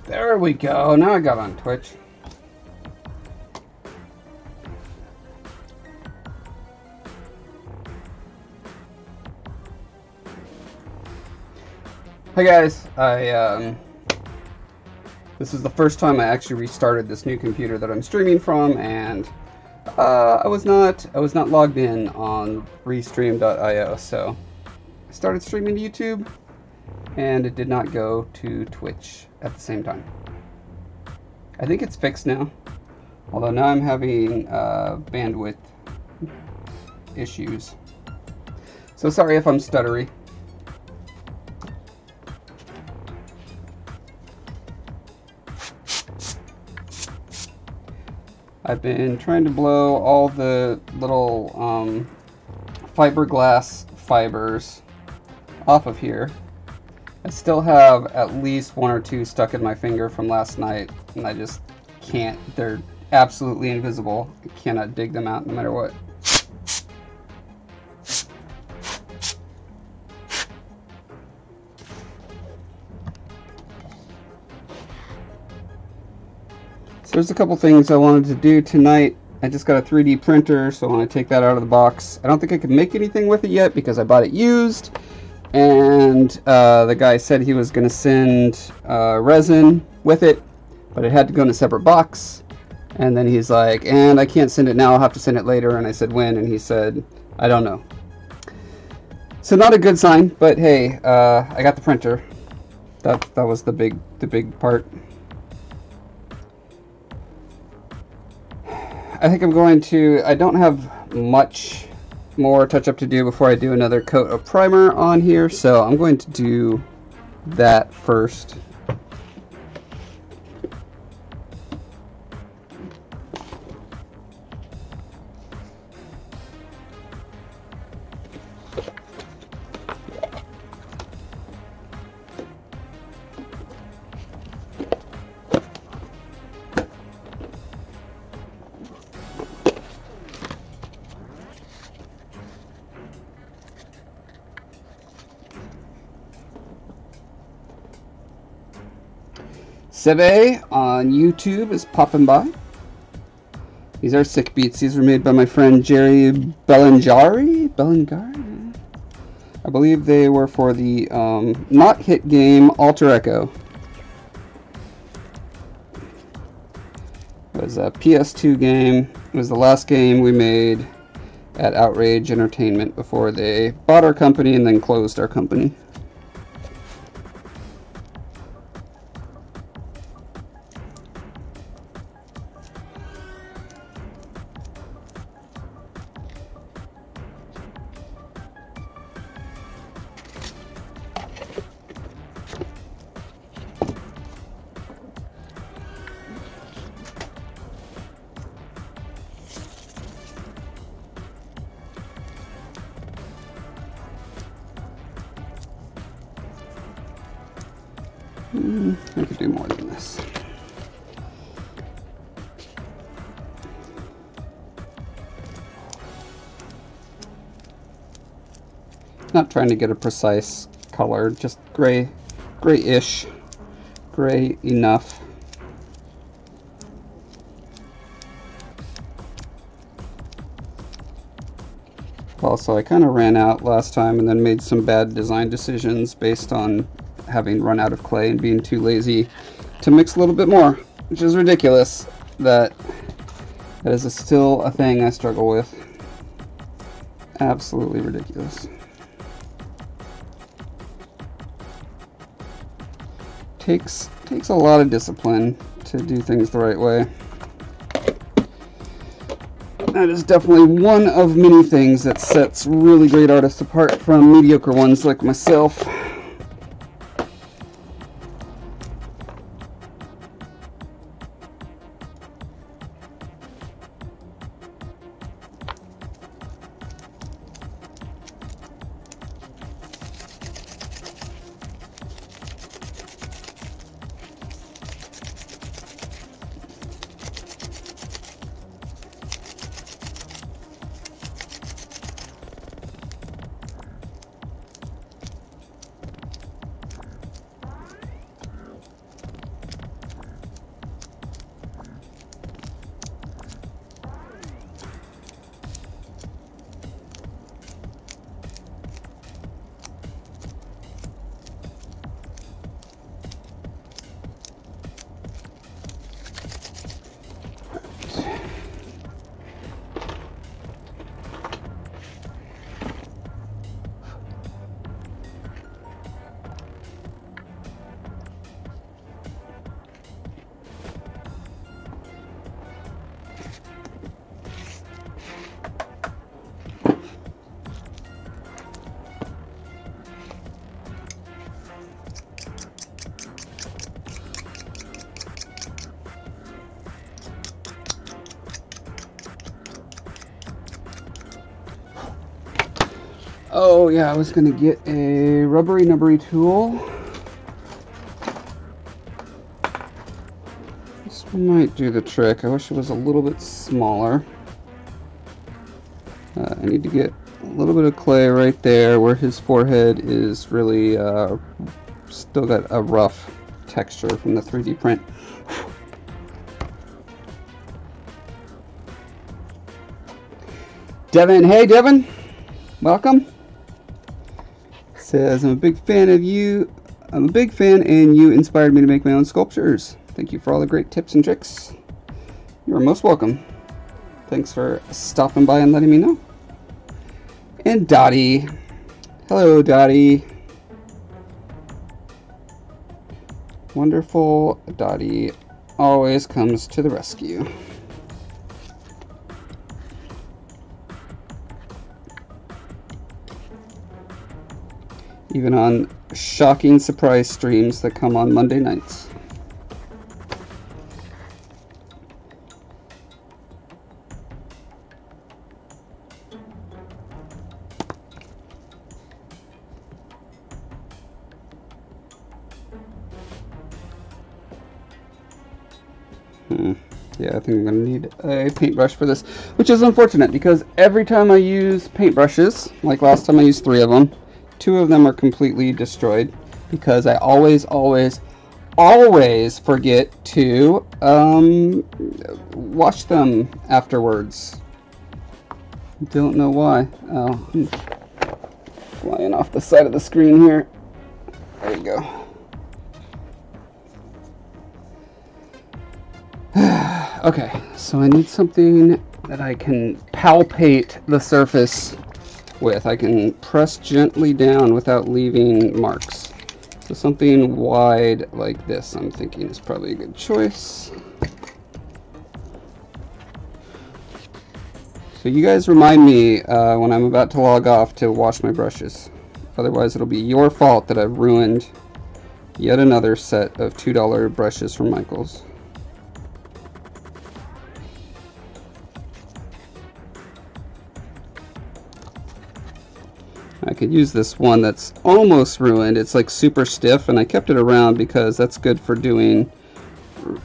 There we go. Now I got on Twitch. Hi guys. This is the first time I actually restarted this new computer that I'm streaming from, and I was not logged in on restream.io, so I started streaming to YouTube, and it did not go to Twitch at the same time. I think it's fixed now, although now I'm having bandwidth issues. So sorry if I'm stuttery. I've been trying to blow all the little fiberglass fibers off of here. I still have at least one or two stuck in my finger from last night, and I just can't. They're absolutely invisible. I cannot dig them out no matter what. So there's a couple things I wanted to do tonight. I just got a 3D printer, so I want to take that out of the box. I don't think I can make anything with it yet because I bought it used. And the guy said he was going to send resin with it, but it had to go in a separate box. And then he's like, and I can't send it now, I'll have to send it later. And I said, when? And he said, I don't know. So not a good sign, but hey, I got the printer. That was the big part. I think I'm going to, I don't have much more touch-up to do before I do another coat of primer on here, so I'm going to do that first. Seve on YouTube is popping by. These are sick beats. These were made by my friend Jerry Bellingari. I believe they were for the not hit game Alter Echo. It was a PS2 game. It was the last game we made at Outrage Entertainment before they bought our company and then closed our company. I could do more than this. Not trying to get a precise color, just grayish, gray enough. Also, I kind of ran out last time and then made some bad design decisions based on having run out of clay and being too lazy to mix a little bit more, which is ridiculous. That is still a thing I struggle with. Absolutely ridiculous. Takes a lot of discipline to do things the right way. That is definitely one of many things that sets really great artists apart from mediocre ones like myself. Oh yeah, I was gonna get a rubbery nubbery tool. This might do the trick. I wish it was a little bit smaller. I need to get a little bit of clay right there where his forehead is really still got a rough texture from the 3D print. Devin, hey Devin, welcome. Says, I'm a big fan of you. I'm a big fan and you inspired me to make my own sculptures. Thank you for all the great tips and tricks. You are most welcome. Thanks for stopping by and letting me know. And Dottie. Hello, Dottie. Wonderful Dottie always comes to the rescue. Even on shocking surprise streams that come on Monday nights. Yeah, I think I'm going to need a paintbrush for this, which is unfortunate because every time I use paintbrushes, like last time I used 3 of them, 2 of them are completely destroyed because I always forget to wash them afterwards. Don't know why. Oh, flying off the side of the screen here. There you go. Okay, so I need something that I can palpate the surface with. I can press gently down without leaving marks. So something wide like this, I'm thinking, is probably a good choice. So you guys remind me when I'm about to log off to wash my brushes. Otherwise it'll be your fault that I've ruined yet another set of $2 brushes from Michaels. I could use this one that's almost ruined. It's like super stiff, and I kept it around because that's good for doing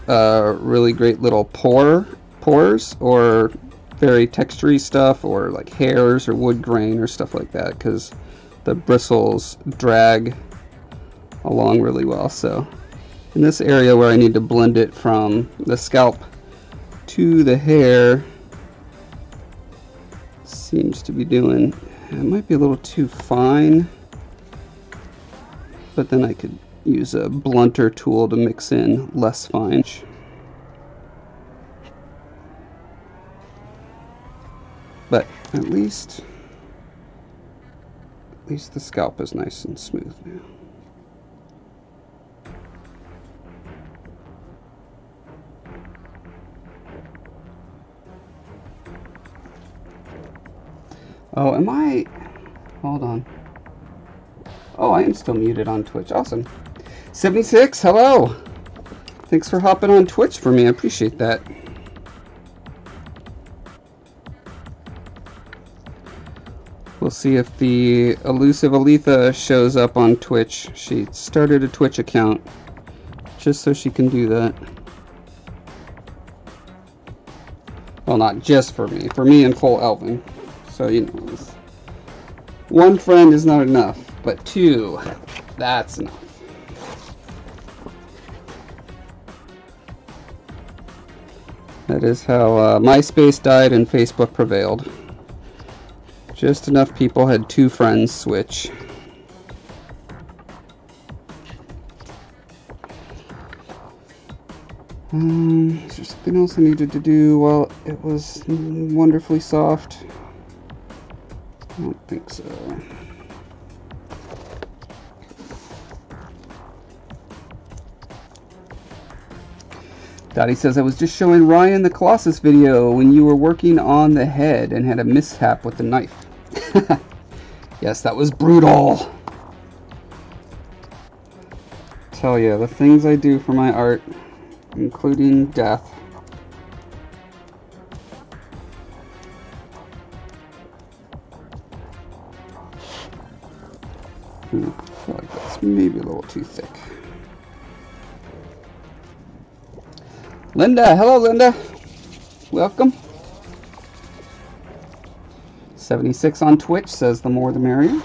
really great little pores or very textury stuff, or like hairs or wood grain or stuff like that, because the bristles drag along really well. So in this area where I need to blend it from the scalp to the hair, seems to be doing. It might be a little too fine, but then I could use a blunter tool to mix in less fine. But at least the scalp is nice and smooth now. Oh, am I? Hold on. Oh, I am still muted on Twitch. Awesome. 76, hello. Thanks for hopping on Twitch for me. I appreciate that. We'll see if the elusive Aletha shows up on Twitch. She started a Twitch account just so she can do that. Well, not just for me and full Elvin. So, you know, 1 friend is not enough, but 2, that's enough. That is how MySpace died and Facebook prevailed. Just enough people had 2 friends switch. Is there something else I needed to do while it was wonderfully soft? I don't think so. Dottie says, I was just showing Ryan the Colossus video when you were working on the head and had a mishap with the knife. Yes, that was brutal. Tell you, the things I do for my art, including death. I feel like that's maybe a little too thick. Linda, hello Linda. Welcome. 76 on Twitch says the more the merrier.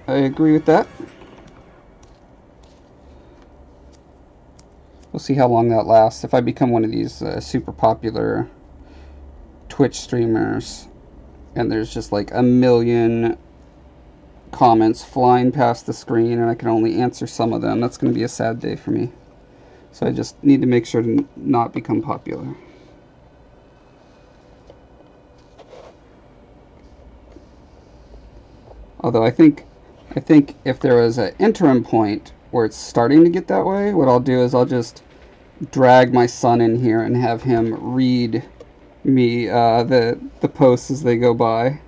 I agree with that. We'll see how long that lasts. If I become one of these super popular Twitch streamers and there's just like a million comments flying past the screen and I can only answer some of them, that's going to be a sad day for me. So I just need to make sure to not become popular. Although I think if there was an interim point where it's starting to get that way, what I'll do is I'll just drag my son in here and have him read me the posts as they go by.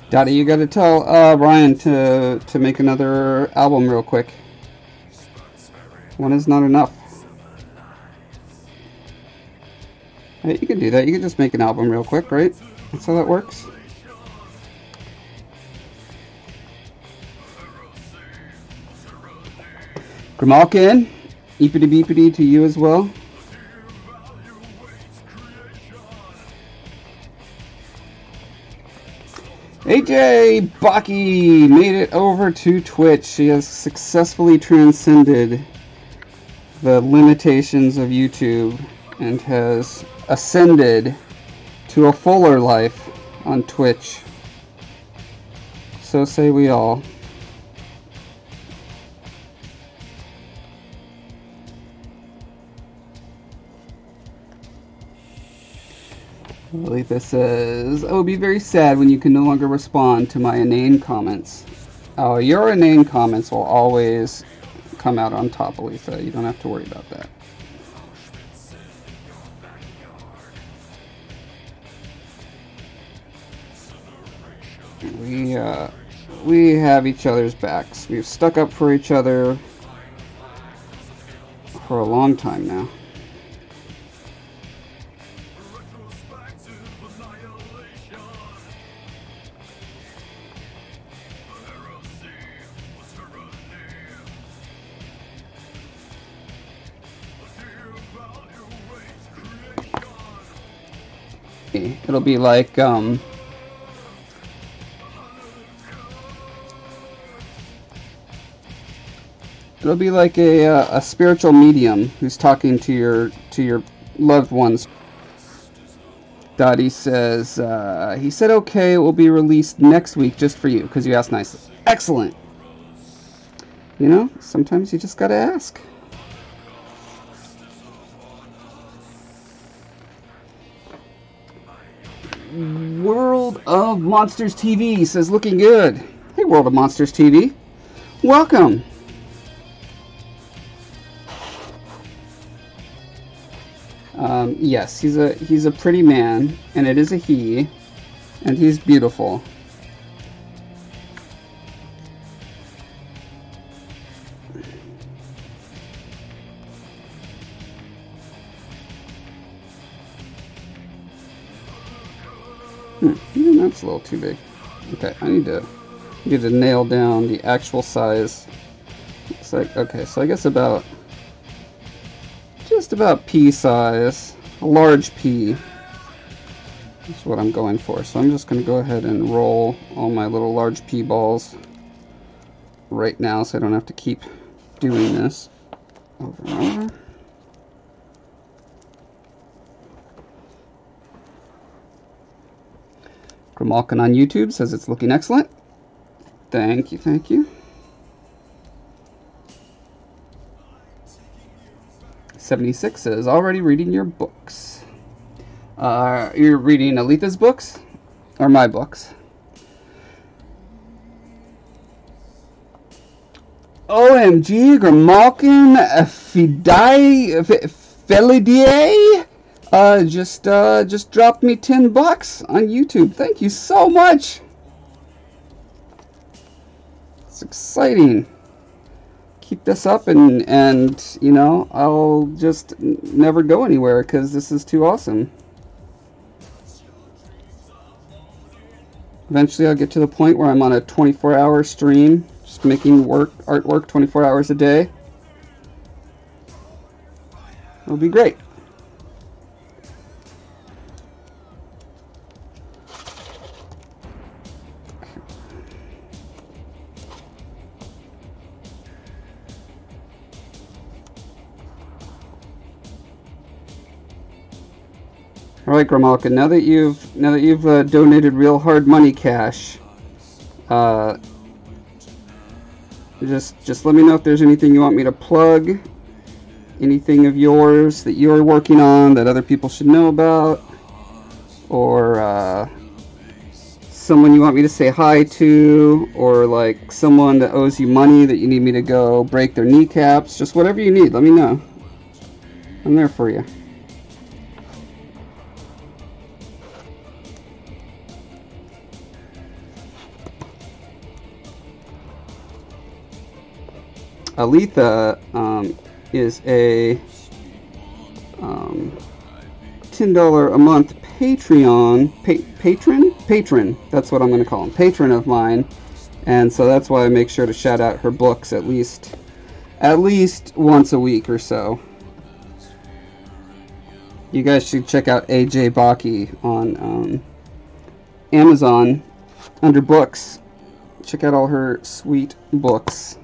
Daddy, you gotta tell Ryan to make another album real quick. One is not enough. Hey, you can do that. You can just make an album real quick, right? That's how that works. Grimalkin, eepity beepity to you as well. AJ Baki made it over to Twitch. She has successfully transcended the limitations of YouTube and has ascended to a fuller life on Twitch. So say we all. Letha says, I will be very sad when you can no longer respond to my inane comments. Oh, your inane comments will always come out on top, Letha. You don't have to worry about that. We have each other's backs. We've stuck up for each other for a long time now. It'll be like it'll be like a spiritual medium who's talking to your loved ones. Dottie says he said okay, it will be released next week just for you because you asked nicely. Excellent. You know, sometimes you just gotta ask. World of Monsters TV says looking good. Hey, World of Monsters TV, welcome. Yes, he's a pretty man, and it is a he, and he's beautiful. Even that's a little too big. Okay, I need to nail down the actual size. It's like, okay, so I guess just about pea size, a large pea. That's what I'm going for. So I'm just going to go ahead and roll all my little large P balls right now so I don't have to keep doing this over and over. Grimalkin on YouTube says it's looking excellent. Thank you, thank you. 76 says, already reading your books. You're reading Aletha's books? Or my books? OMG, Grimalkin, Felidier, just dropped me $10 on YouTube. Thank you so much. It's exciting. Keep this up and you know, I'll just never go anywhere because this is too awesome. Eventually I'll get to the point where I'm on a 24-hour stream, just making artwork 24 hours a day. It'll be great. All right, Grimalkin. Now that you've donated real hard money cash, just let me know if there's anything you want me to plug, anything of yours that you're working on that other people should know about, or someone you want me to say hi to, or like someone that owes you money that you need me to go break their kneecaps. Just whatever you need, let me know. I'm there for you. Aletha is a $10 a month Patreon patron. That's what I'm going to call him, patron of mine, and so that's why I make sure to shout out her books at least once a week or so. You guys should check out AJ Baki on Amazon under books. Check out all her sweet books.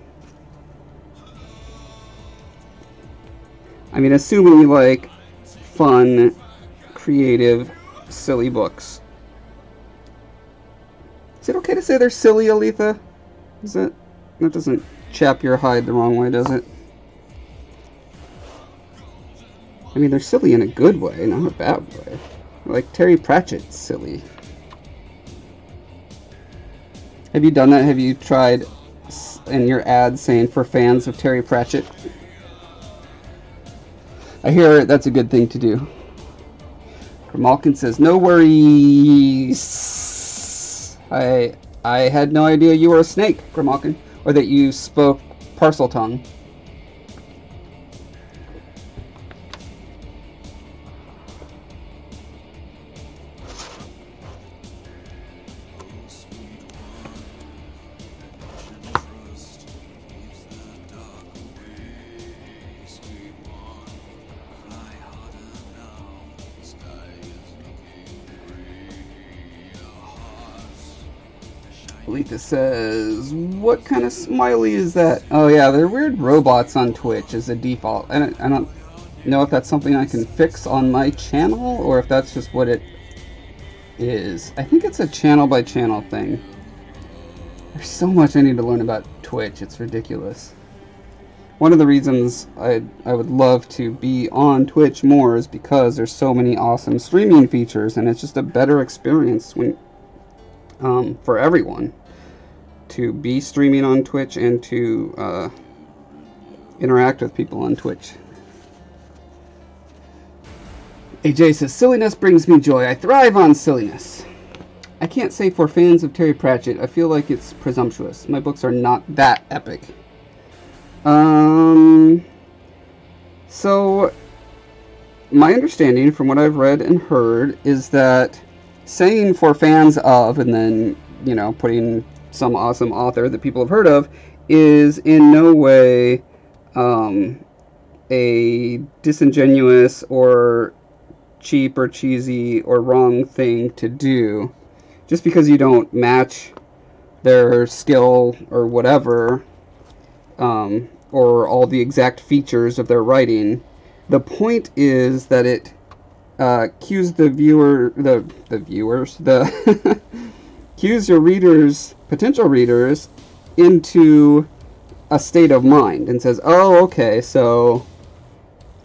I mean, assuming you like fun, creative, silly books. Is it okay to say they're silly, Aletha? That doesn't chap your hide the wrong way, does it? I mean, they're silly in a good way, not a bad way. Like Terry Pratchett's silly. Have you done that? Have you tried in your ad saying for fans of Terry Pratchett? I hear that's a good thing to do. Grimalkin says, no worries. I had no idea you were a snake, Grimalkin, or that you spoke parcel tongue. Aletha says, what kind of smiley is that? Oh yeah, they're weird robots on Twitch as a default. I don't know if that's something I can fix on my channel or if that's just what it is. I think it's a channel by channel thing. There's so much I need to learn about Twitch, it's ridiculous. One of the reasons I would love to be on Twitch more is because there's so many awesome streaming features and it's just a better experience when for everyone to be streaming on Twitch and to interact with people on Twitch. AJ says, silliness brings me joy. I thrive on silliness. I can't say for fans of Terry Pratchett. I feel like it's presumptuous. My books are not that epic. So my understanding from what I've read and heard is that saying for fans of and then, you know, putting some awesome author that people have heard of is in no way a disingenuous or cheap or cheesy or wrong thing to do. Just because you don't match their skill or whatever, or all the exact features of their writing. The point is that it cues the cues your readers, potential readers, into a state of mind and says, oh, okay, so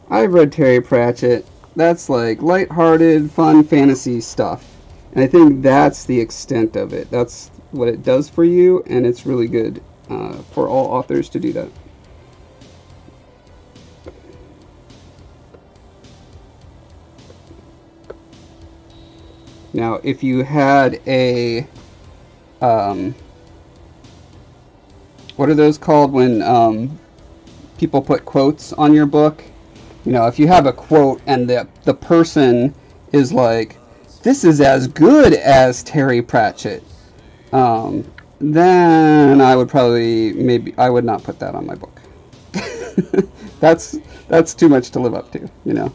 I've read Terry Pratchett. That's like lighthearted, fun fantasy stuff. And I think that's the extent of it. That's what it does for you, and it's really good for all authors to do that. Now, if you had a, what are those called when people put quotes on your book? You know, if you have a quote and the person is like, this is as good as Terry Pratchett, then I would probably, I would not put that on my book. That's too much to live up to, you know.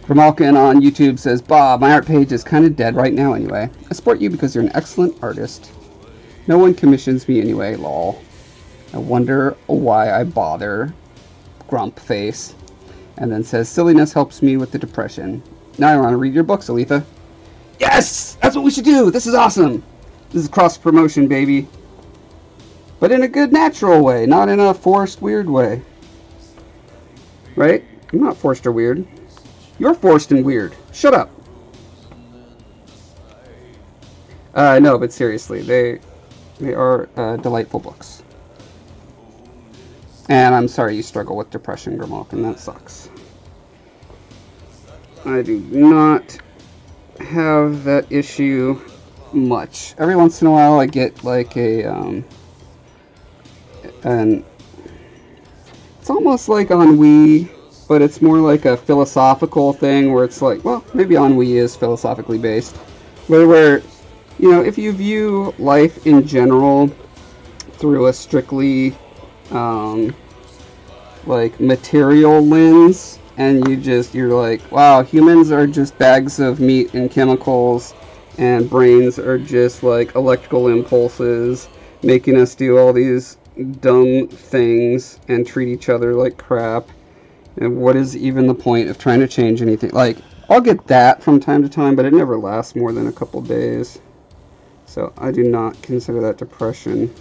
Gramalkin on YouTube says, Bob, my art page is kind of dead right now anyway. I support you because you're an excellent artist. No one commissions me anyway, lol. I wonder why I bother. Grump face. And then says, silliness helps me with the depression. Now I want to read your books, Aletha. Yes! That's what we should do! This is awesome! This is cross-promotion, baby. But in a good, natural way, not in a forced, weird way. Right? I'm not forced or weird. You're forced and weird. Shut up. No, but seriously, they are delightful books. And I'm sorry you struggle with depression, Grimalkin. That sucks. I do not have that issue much. Every once in a while I get like it's almost like ennui, but it's more like a philosophical thing where it's like, well, maybe ennui is philosophically based. Where, you know, if you view life in general through a strictly, like, material lens, and you're like, wow, humans are just bags of meat and chemicals, and brains are just, like, electrical impulses, making us do all these dumb things and treat each other like crap. And what is even the point of trying to change anything? Like, I'll get that from time to time, but it never lasts more than a couple days. So I do not consider that depression.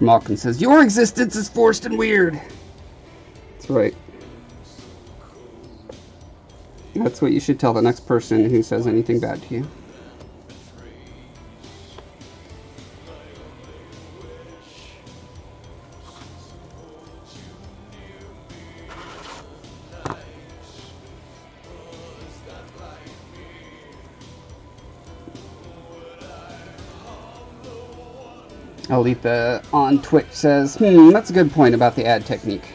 Malkin says, your existence is forced and weird. That's right. That's what you should tell the next person who says anything bad to you. Aletha on Twitch says, that's a good point about the ad technique.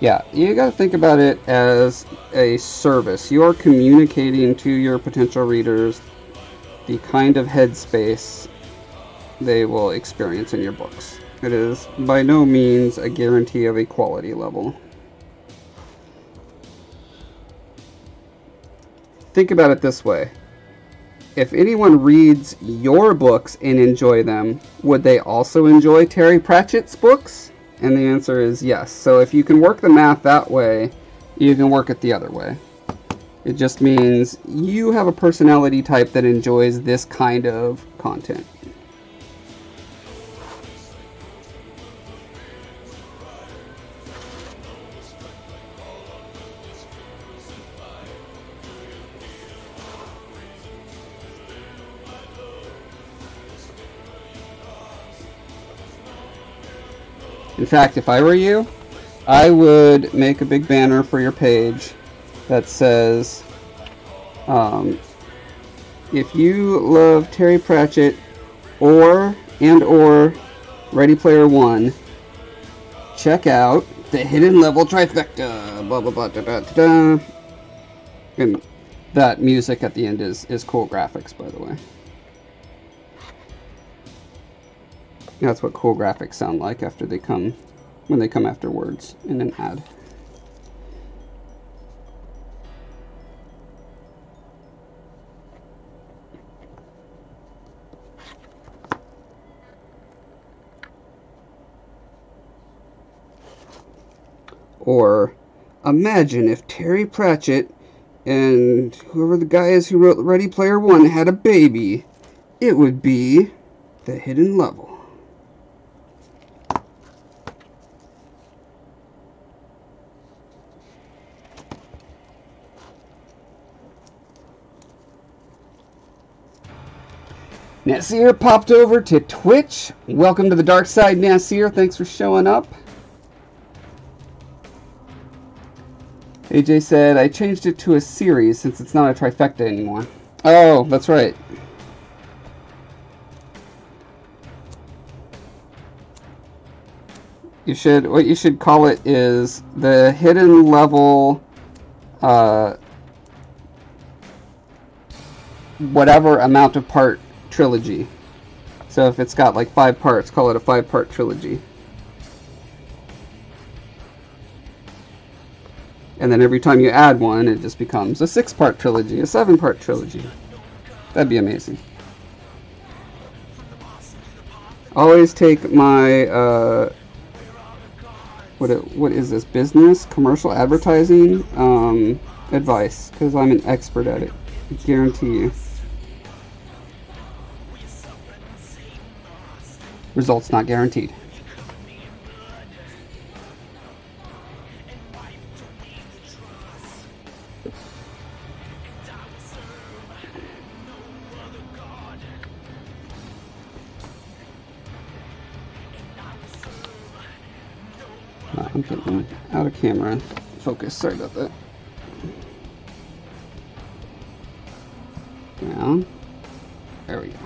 Yeah, you gotta think about it as a service. You are communicating to your potential readers the kind of headspace they will experience in your books. It is by no means a guarantee of a quality level. Think about it this way. If anyone reads your books and enjoy them, would they also enjoy Terry Pratchett's books? And the answer is yes. So if you can work the math that way, you can work it the other way. It just means you have a personality type that enjoys this kind of content. In fact, if I were you, I would make a big banner for your page that says, if you love Terry Pratchett or Ready Player One, check out the Hidden Level Trifecta. Blah blah blah da, da, da, da. And that music at the end is cool graphics, by the way. That's what cool graphics sound like after they come, when they come after words in an ad. Or, imagine if Terry Pratchett and whoever the guy is who wrote Ready Player One had a baby. It would be the Hidden Level. Nasir popped over to Twitch. Welcome to the dark side, Nasir. Thanks for showing up. AJ said, I changed it to a series since it's not a trifecta anymore. Oh, that's right. What you should call it is the Hidden Level, whatever amount of part trilogy. So if it's got like 5 parts, call it a 5-part trilogy. And then every time you add one, it just becomes a 6-part trilogy, a 7-part trilogy. That'd be amazing. Always take my, what is this, business, commercial advertising advice, because I'm an expert at it. I guarantee you. Results not guaranteed. I'm getting out of camera focus. Sorry about that. Down. There we go.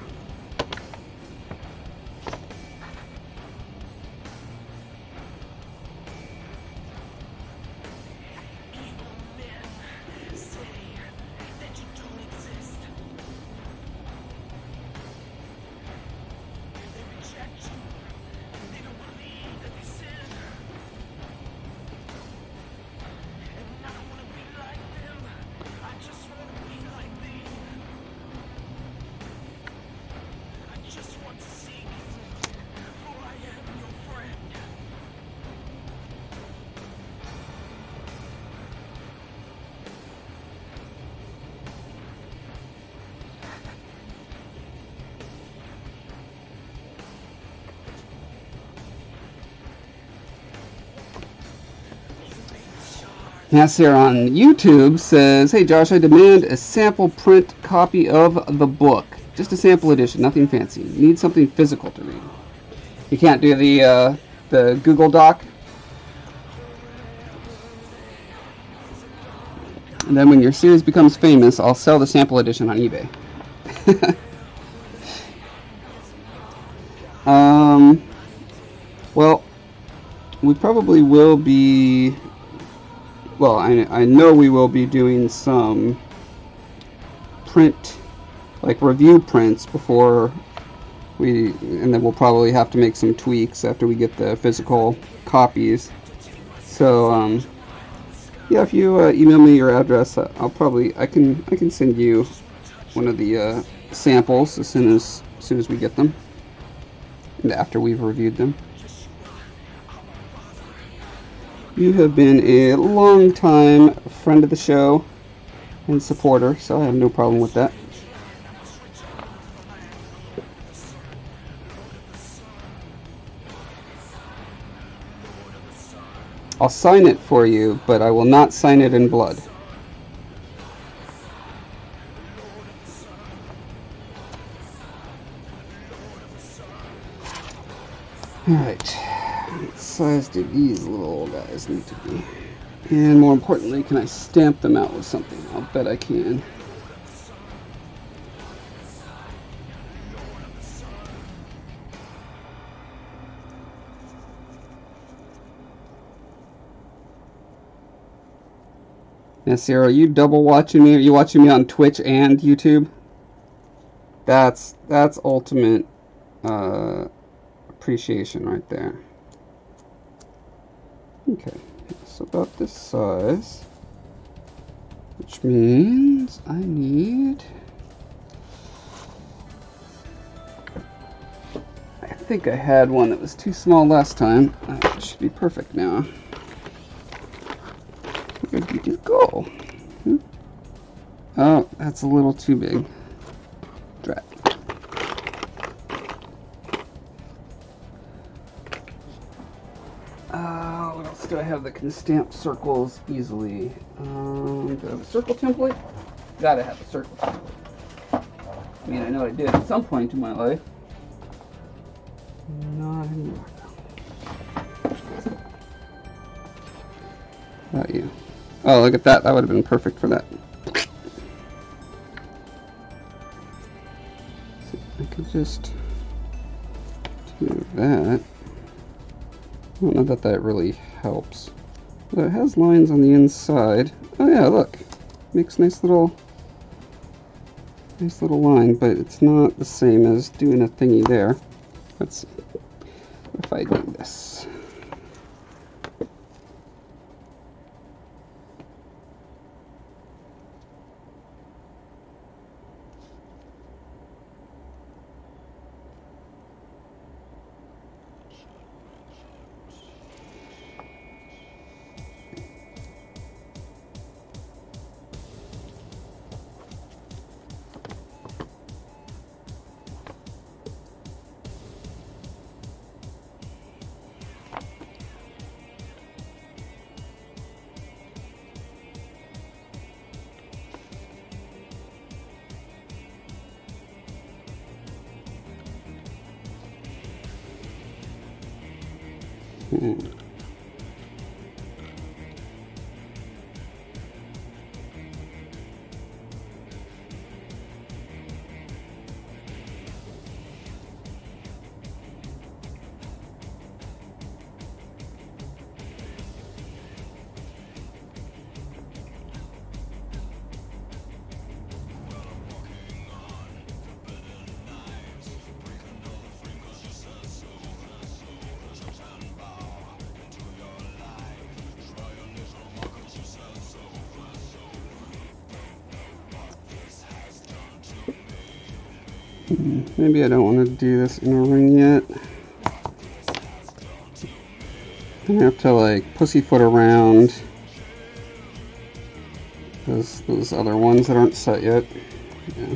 Nasir on YouTube says, hey Josh, I demand a sample print copy of the book. Just a sample edition, nothing fancy. Need something physical to read. You can't do the Google Doc? And then when your series becomes famous, I'll sell the sample edition on eBay. Well, we probably will be... Well, I know we will be doing some print, like review prints before and then we'll probably have to make some tweaks after we get the physical copies. So, yeah, if you email me your address, I can send you one of the samples as soon as we get them, and after we've reviewed them. You have been a long-time friend of the show and supporter, so I have no problem with that. I'll sign it for you, but I will not sign it in blood. Alright. What size do these little guys need to be? And more importantly, can I stamp them out with something? I'll bet I can. Now, Sarah, are you double watching me? Are you watching me on Twitch and YouTube? That's ultimate appreciation right there. Okay, so about this size, which means I need. I think I had one that was too small last time. It should be perfect now. Where did you go? Oh, that's a little too big. Drat. What else do I have that can stamp circles easily? Do I have a circle template? Gotta have a circle template. I mean, I know I did at some point in my life. Not anymore. How about you? Oh, look at that. That would have been perfect for that. So I could just do that. I don't know that that really helps. But it has lines on the inside. Oh yeah, look. Makes nice little line, but it's not the same as doing a thingy there. Let's see if I do this. Maybe I don't want to do this in a ring yet. I have to like pussyfoot around those other ones that aren't set yet. Yeah.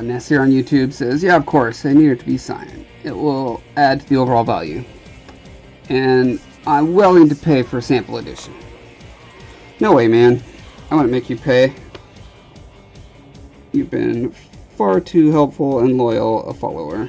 Nasir on YouTube says, yeah, of course, I need it to be signed. It will add to the overall value. And I'm willing to pay for a sample edition. No way, man. I want to make you pay. You've been far too helpful and loyal a follower.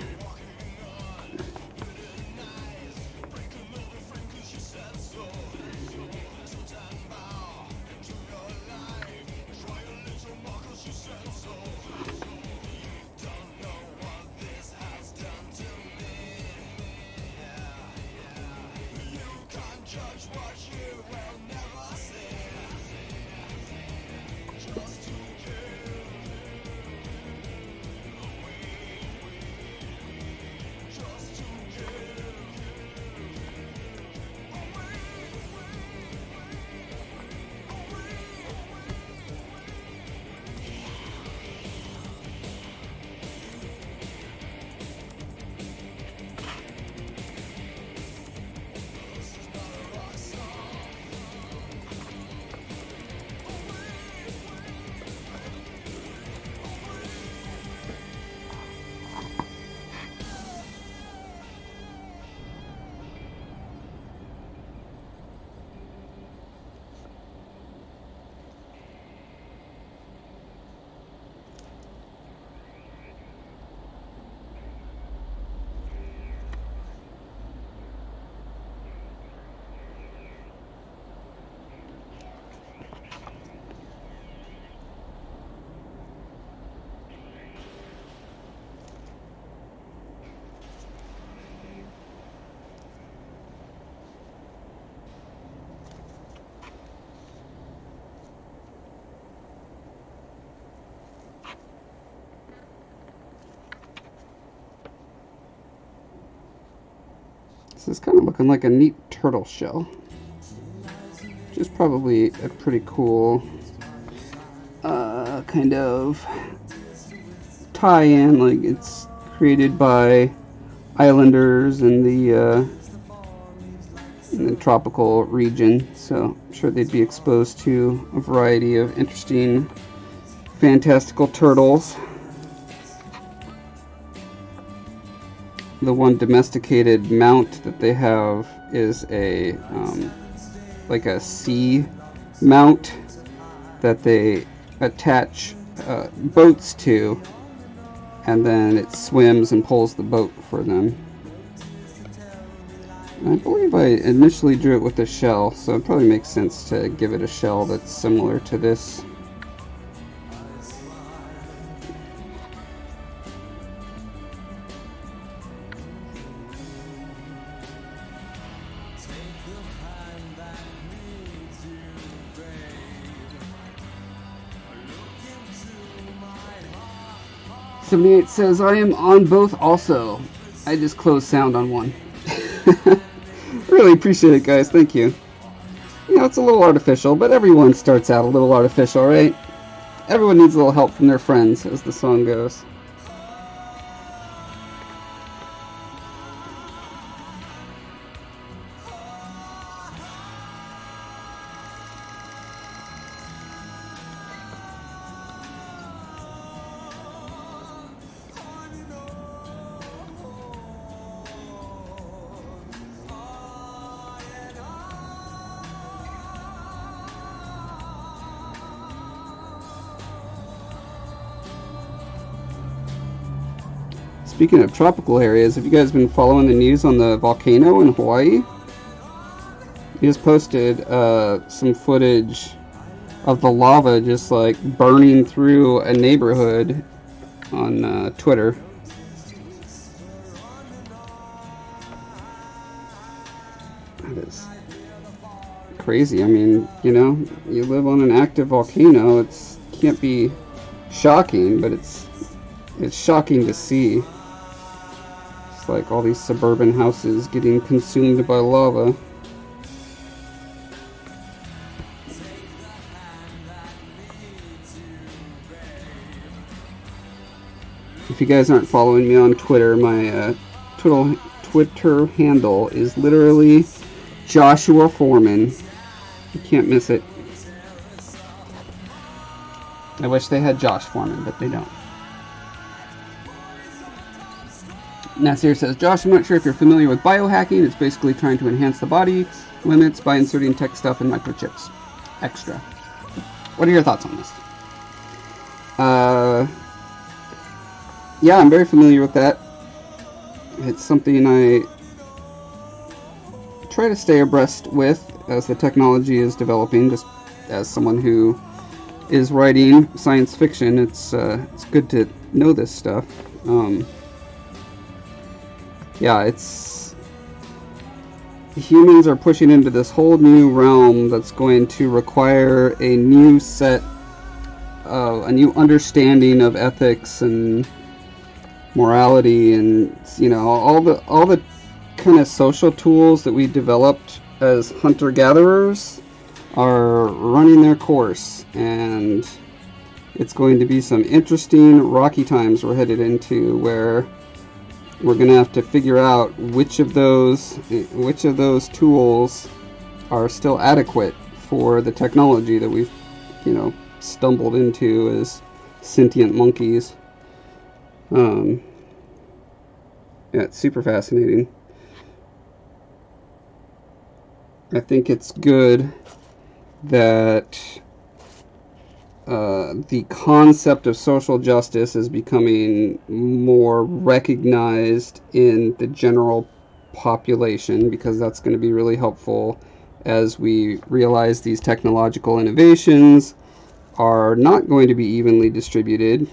This is kind of looking like a neat turtle shell, which is probably a pretty cool kind of tie-in. Like, it's created by islanders in the tropical region, so I'm sure they'd be exposed to a variety of interesting, fantastical turtles. The one domesticated mount that they have is a like a sea mount that they attach boats to, and then it swims and pulls the boat for them. I believe I initially drew it with a shell, so it probably makes sense to give it a shell that's similar to this. '78 says, I am on both also. I just closed sound on one. Really appreciate it, guys. Thank you. You know, it's a little artificial, but everyone starts out a little artificial, right? Everyone needs a little help from their friends, as the song goes. Speaking of tropical areas, have you guys been following the news on the volcano in Hawaii? He just posted some footage of the lava just like burning through a neighborhood on Twitter. That is crazy. I mean, you know, you live on an active volcano. It can't be shocking, but it's shocking to see. It's like all these suburban houses getting consumed by lava. If you guys aren't following me on Twitter, my Twitter handle is literally Joshua Foreman. You can't miss it. I wish they had Josh Foreman, but they don't. Nasir says, Josh, I'm not sure if you're familiar with biohacking. It's basically trying to enhance the body limits by inserting tech stuff and microchips. Extra. What are your thoughts on this? Yeah, I'm very familiar with that. It's something I try to stay abreast with as the technology is developing. Just as someone who is writing science fiction, it's good to know this stuff. Yeah, humans are pushing into this whole new realm that's going to require a new set of, a new understanding of ethics and morality, and you know, all the kind of social tools that we developed as hunter-gatherers are running their course, and it's going to be some interesting rocky times we're headed into, where we're going to have to figure out which of those tools are still adequate for the technology that we've, you know, stumbled into as sentient monkeys. Yeah, it's super fascinating. I think it's good that the concept of social justice is becoming more recognized in the general population, because that's going to be really helpful as we realize these technological innovations are not going to be evenly distributed,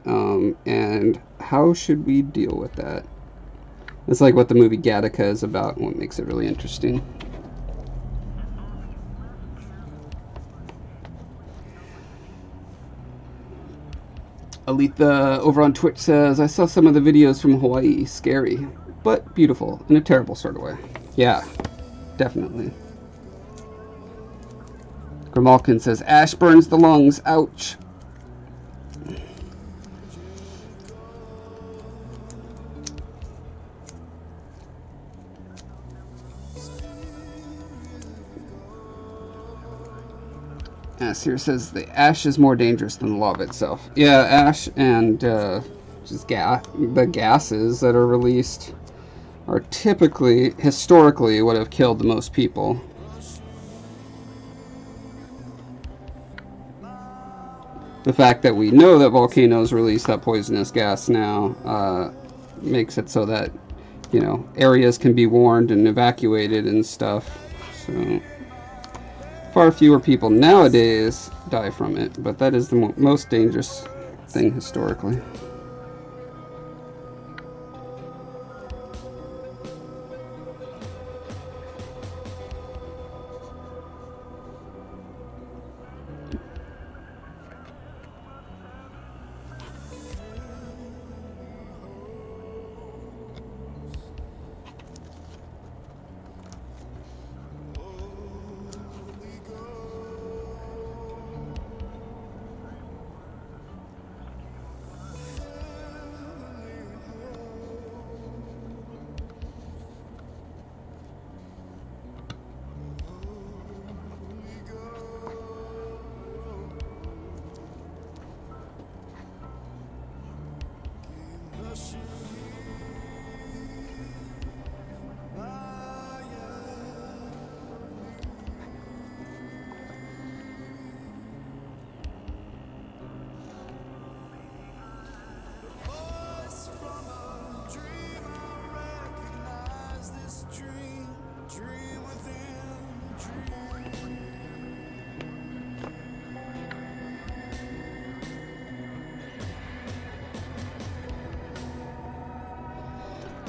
and how should we deal with that? It's like what the movie Gattaca is about, and what makes it really interesting. Aletha over on Twitch says, I saw some of the videos from Hawaii. Scary. but beautiful in a terrible sort of way. Yeah, definitely. Grimalkin says, ash burns the lungs. Ouch. Here says the ash is more dangerous than the lava itself. Yeah, ash and just the gases that are released are typically, historically, what have killed the most people. The fact that we know that volcanoes release that poisonous gas now makes it so that, you know, areas can be warned and evacuated and stuff. So far fewer people nowadays die from it, but that is the most dangerous thing historically.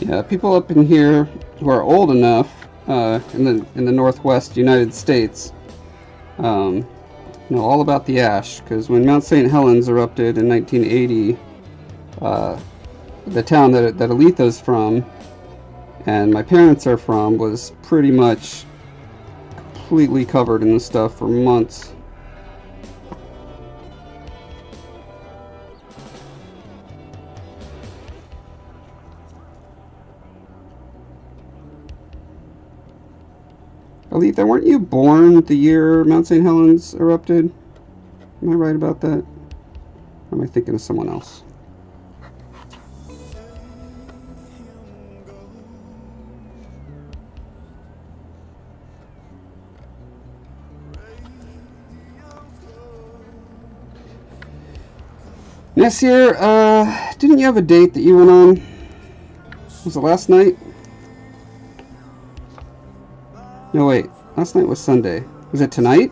Yeah, people up in here who are old enough in the Northwest United States know all about the ash, because when Mount St. Helens erupted in 1980, the town that Aletha's from and my parents are from was pretty much completely covered in this stuff for months. Aletha, weren't you born the year Mount St. Helens erupted? Am I right about that? Or am I thinking of someone else? Nasir, didn't you have a date that you went on? Was it last night? No, wait. Last night was Sunday. Was it tonight?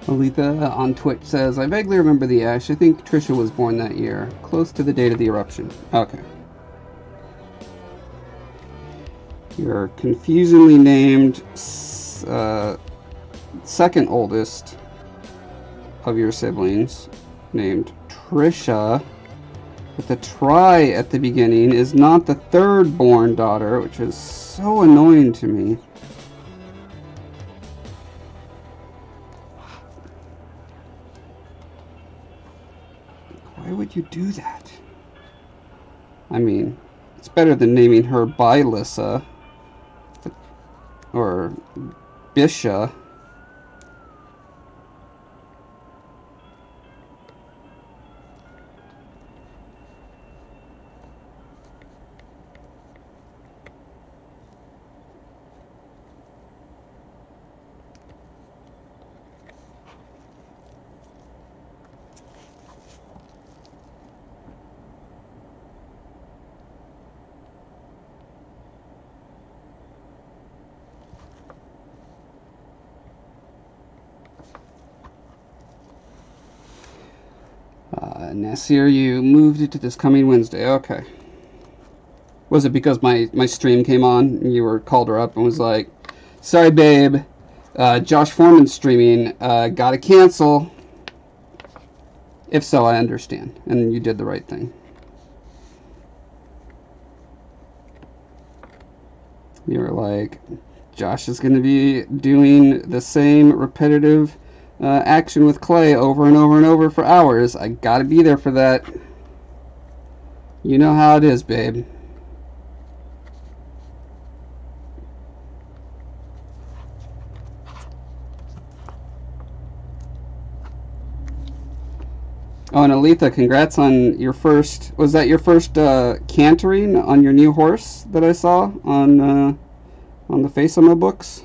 Aletha on Twitch says, I vaguely remember the ash. I think Trisha was born that year, close to the date of the eruption. Okay. Your confusingly named second oldest of your siblings, named Trisha, with a try at the beginning, is not the third born daughter, which is so annoying to me. Why would you do that? I mean, it's better than naming her Bylissa or Bisha. Nasir, you moved it to this coming Wednesday. Okay. Was it because my stream came on and you were called her up and was like, sorry, babe, Josh Foreman's streaming, gotta cancel. If so, I understand. And you did the right thing. You were like, Josh is going to be doing the same repetitive action with clay over and over and over for hours. I gotta be there for that. You know how it is, babe. Oh, and Aletha, congrats on your first... Was that your first cantering on your new horse that I saw on the face of my books?